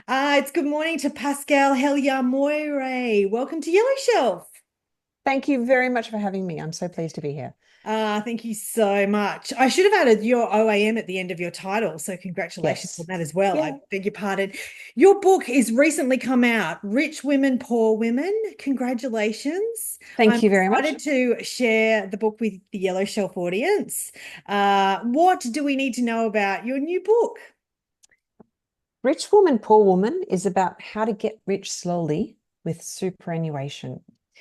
It's good morning to Pascale Helyar-Moray. Welcome to Yellow Shelf. Thank you very much for having me. I'm so pleased to be here. Thank you so much. I should have added your OAM at the end of your title, so congratulations on Yes. that as well. I Yeah. beg your pardon. Your book is recently come out, Rich Women, Poor Women. Congratulations. I'm Thank you very much. excited to share the book with the Yellow Shelf audience. What do we need to know about your new book? Rich Woman, Poor Woman is about how to get rich slowly with superannuation.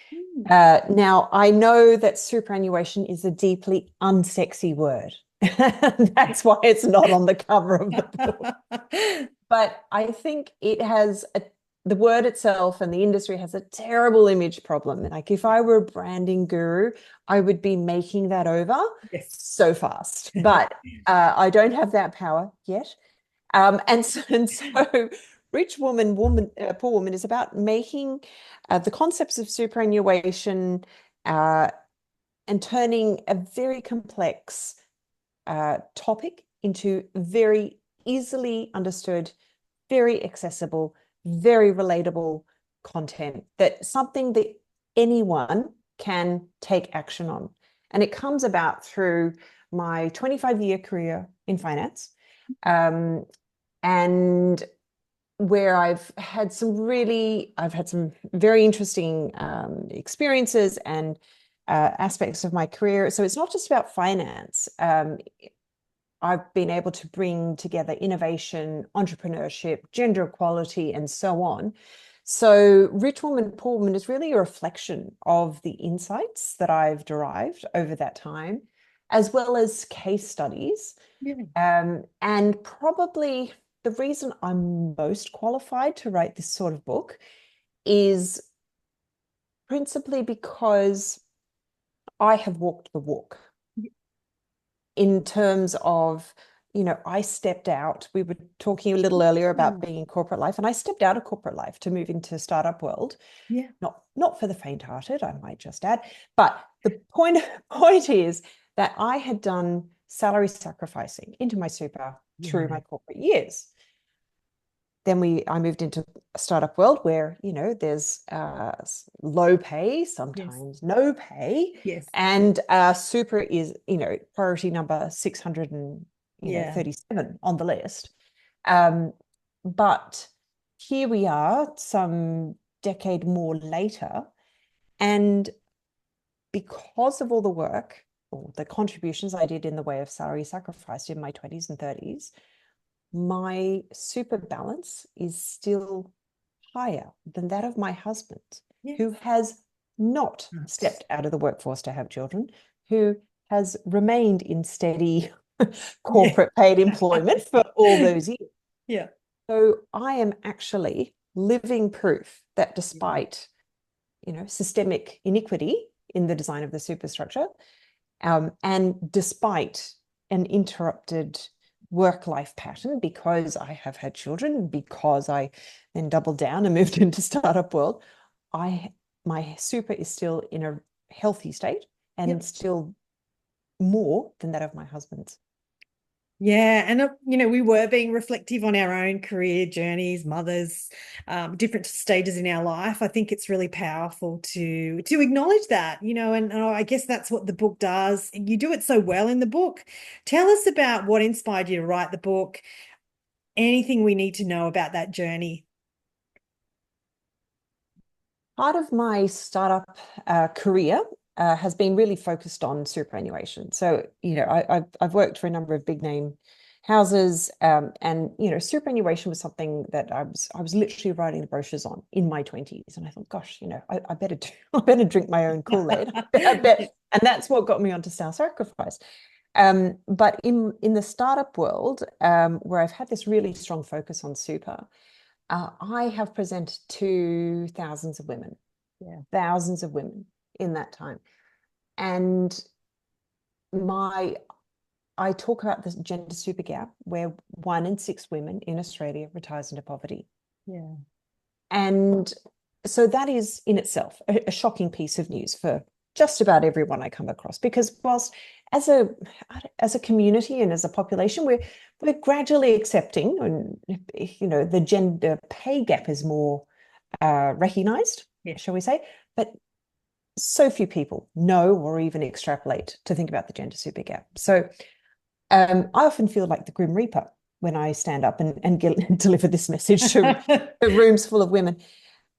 Hmm. Now, I know that superannuation is a deeply unsexy word. That's why it's not on the cover of the book. But I think the word itself and the industry has a terrible image problem. Like if I were a branding guru, I would be making that over Yes. so fast. But I don't have that power yet. And so Rich Woman, Poor Woman is about making the concepts of superannuation uh, and turning a very complex topic into very easily understood, very accessible, very relatable content that something that anyone can take action on. And it comes about through my 25-year career in finance. And where I've had some very interesting experiences and aspects of my career. So it's not just about finance. I've been able to bring together innovation, entrepreneurship, gender equality, and so on. So, Rich Woman, Poor Woman is really a reflection of the insights that I've derived over that time, as well as case studies. Yeah. And probably the reason I'm most qualified to write this sort of book is principally because I have walked the walk in terms of, I stepped out. We were talking a little earlier about being in corporate life, and I stepped out of corporate life to move into startup world. Yeah. Not for the faint-hearted, I might just add. But the point is that I had done salary sacrificing into my super through Yeah. my corporate years. Then I moved into a startup world where, there's low pay, Yes. sometimes no pay, Yes. and super is, priority number Yeah. 637 on the list. Um, but here we are, some decade more later, and because of all the work or the contributions I did in the way of salary sacrifice in my 20s and 30s, my super balance is still higher than that of my husband, who Yes. has not Right. stepped out of the workforce to have children, who has remained in steady Yeah. corporate paid employment for all those years. Yeah. So I am actually living proof that despite, systemic iniquity in the design of the superstructure, and despite an interrupted work-life pattern because I have had children, because I then doubled down and moved into startup world, my super is still in a healthy state and Yep. still more than that of my husband's. Yeah, and we were being reflective on our own career journeys, mothers, different stages in our life. I think it's really powerful to acknowledge that, and I guess that's what the book does. You do it so well in the book. Tell us about what inspired you to write the book, anything we need to know about that journey. Part of my startup career has been really focused on superannuation. So, I've worked for a number of big name houses, and superannuation was something that I was literally writing the brochures on in my 20s, and I thought, gosh, I better I better drink my own Kool-Aid. I bet, and that's what got me onto self-sacrifice. But in the startup world, where I've had this really strong focus on super, I have presented to Yeah. thousands of women in that time. And my I talk about the gender super gap where 1 in 6 women in Australia retires into poverty. Yeah. And so that is in itself a shocking piece of news for just about everyone I come across, because whilst as a community and as a population, we're gradually accepting, and the gender pay gap is more recognized, Yeah. shall we say? But so few people know or even extrapolate to think about the gender super gap. So I often feel like the Grim Reaper when I stand up and deliver this message to rooms full of women.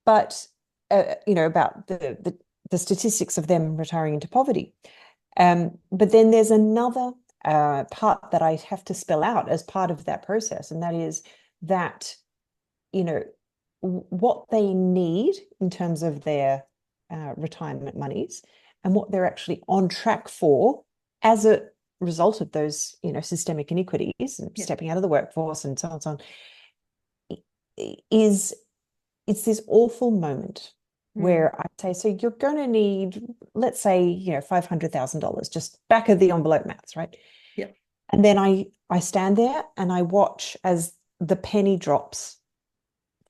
But about the statistics of them retiring into poverty. But then there's another part that I have to spell out as part of that process, and that is that what they need in terms of their retirement monies and what they're actually on track for as a result of those systemic inequities and stepping out of the workforce and so on and so on, is it's this awful moment where I say, so you're going to need, let's say, $500,000, just back of the envelope maths, right? Yep. And then I stand there and I watch as the penny drops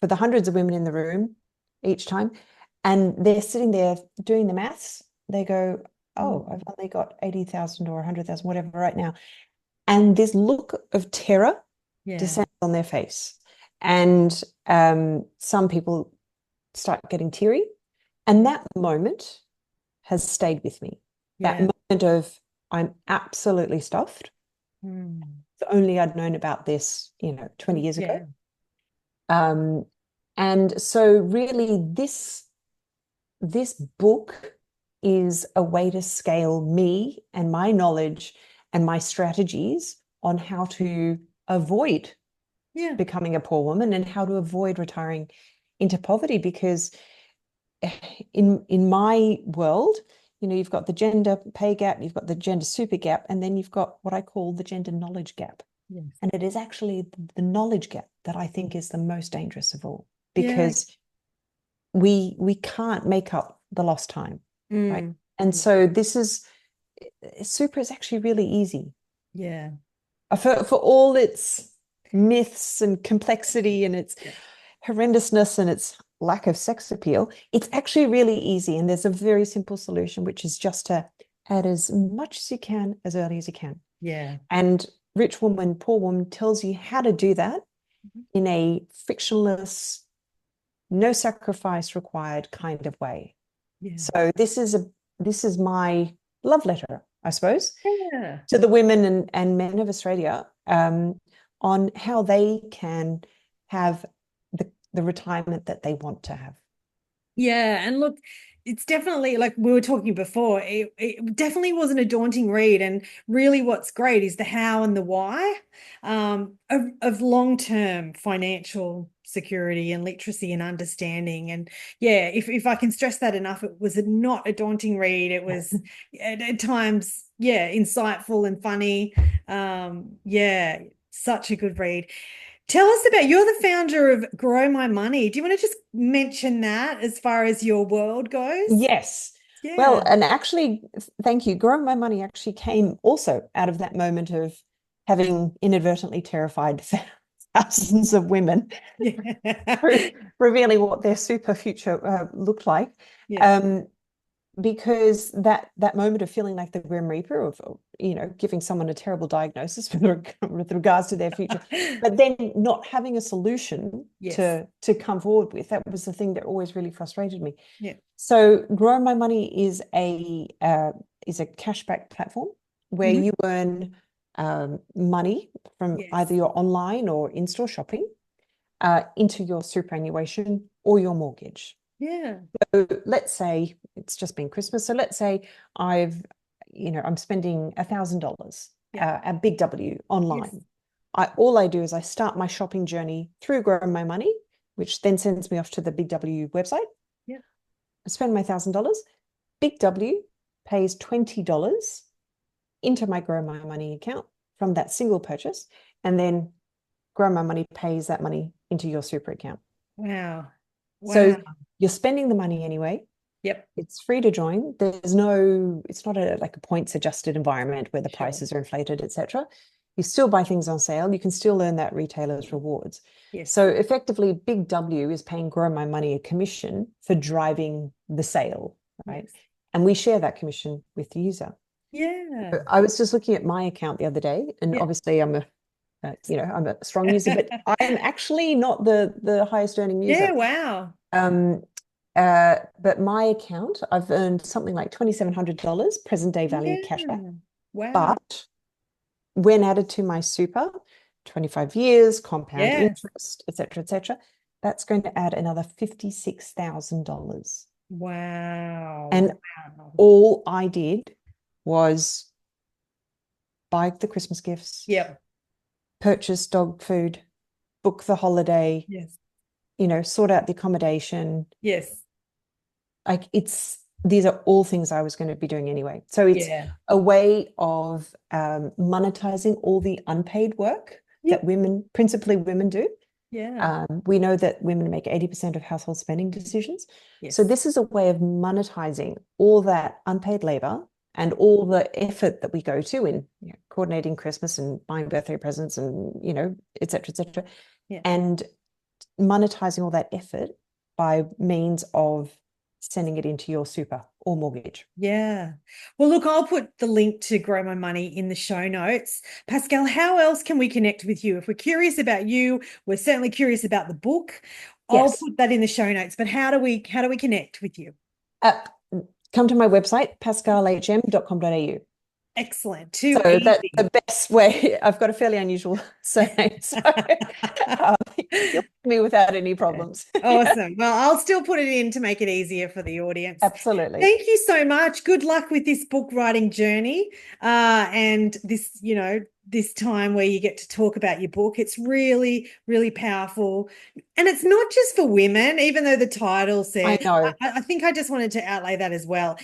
for the hundreds of women in the room each time. And they're sitting there doing the maths. They go, oh, I've only got 80,000 or 100,000, whatever right now. And this look of terror descends on their face. And some people start getting teary. And that moment has stayed with me. That moment of, I'm absolutely stuffed. If only I'd known about this, 20 years ago. And so really this book is a way to scale me and my knowledge and my strategies on how to avoid becoming a poor woman and how to avoid retiring into poverty. Because in my world, you've got the gender pay gap, you've got the gender super gap, and then you've got what I call the gender knowledge gap. Yes. And it is actually the knowledge gap that I think is the most dangerous of all, because we can't make up the lost time, right? And so super is actually really easy. Yeah. For all its myths and complexity and its horrendousness and its lack of sex appeal, it's actually really easy. And there's a very simple solution, which is just to add as much as you can, as early as you can. Yeah. And Rich Woman, Poor Woman tells you how to do that in a frictionless, no sacrifice required kind of way. Yeah. So this is my love letter, I suppose, to the women and men of Australia on how they can have the retirement that they want to have. Yeah, and look, it's definitely, like we were talking before, it definitely wasn't a daunting read. And really what's great is the how and the why of long-term financial security and literacy and understanding. And if I can stress that enough, it was not a daunting read. It was at times, insightful and funny. Such a good read. Tell us you're the founder of Grow My Money. Do you want to just mention that as far as your world goes? Yes. Yeah. Well, and actually, thank you. Grow My Money actually came also out of that moment of having inadvertently terrified thousands of women, revealing what their super future looked like. Yeah. Because that moment of feeling like the Grim Reaper of giving someone a terrible diagnosis with regards to their future, but then not having a solution to come forward with, that was the thing that always really frustrated me. Yeah. So Grow My Money is a cashback platform where you earn money from either your online or in-store shopping into your superannuation or your mortgage. Yeah. So let's say it's just been Christmas. So let's say I'm spending $1,000 at Big W online. Yes. All I do is I start my shopping journey through Grow My Money, which then sends me off to the Big W website. Yeah. I spend my $1,000. Big W pays $20 into my Grow My Money account from that single purchase, and then Grow My Money pays that money into your super account. Wow. So you're spending the money anyway. Yep. It's free to join. It's not like a points adjusted environment where the prices are inflated, etc. You still buy things on sale. You can still earn that retailer's rewards. Yes. So effectively, Big W is paying Grow My Money a commission for driving the sale, right? Yes. And we share that commission with the user. Yeah. I was just looking at my account the other day, and Yeah. obviously I'm a strong user, but I am actually not the highest earning Yeah. user. Wow. Um, but my account, I've earned something like $2,700 present day value cashback. Yeah. Wow. But when added to my super, 25 years, compound Yes. interest, et cetera, that's going to add another $56,000. Wow. And Wow. all I did was buy the Christmas gifts, Yep. purchase dog food, book the holiday, Yes. sort out the accommodation. Yes. Like these are all things I was going to be doing anyway. So it's Yeah. a way of monetizing all the unpaid work that Yep. principally women do. Yeah. We know that women make 80% of household spending decisions. So Yes. this is a way of monetizing all that unpaid labor and all the effort that we go to in coordinating Christmas and buying birthday presents and, et cetera, Yeah. and monetizing all that effort by means of sending it into your super or mortgage. Yeah. Well, look, I'll put the link to Grow My Money in the show notes. Pascal, how else can we connect with you? If we're curious about you, we're certainly curious about the book. I'll Yes. put that in the show notes, but how do we connect with you? Uh, Come to my website, pascalehm.com.au. Excellent. So Too that's easy. the best way. I've got a fairly unusual surname, so um, you'll find me without any problems. Awesome. Well, I'll still put it in to make it easier for the audience. Absolutely. Thank you so much. Good luck with this book writing journey, and this time where you get to talk about your book. It's really, really powerful. And it's not just for women, even though the title I says, know. I think I just wanted to outlay that as well.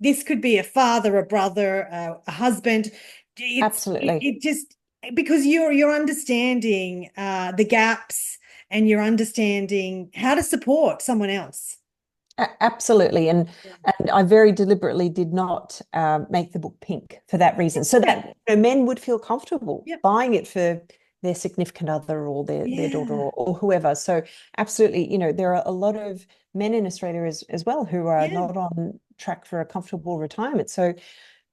This could be a father, a brother, a husband. Absolutely. It just because you're understanding the gaps and you're understanding how to support someone else. Absolutely. Yeah. And I very deliberately did not make the book pink for that reason, so Yeah. that men would feel comfortable Yep. buying it for their significant other or their daughter Yeah. or whoever. So absolutely, there are a lot of men in Australia as well who are Yeah. not on track for a comfortable retirement. So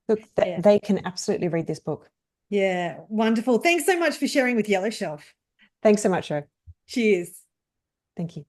look, that Yeah. they can absolutely read this book. Yeah. Wonderful. Thanks so much for sharing with Yellow Shelf. Thanks so much, Joe. Cheers. Thank you.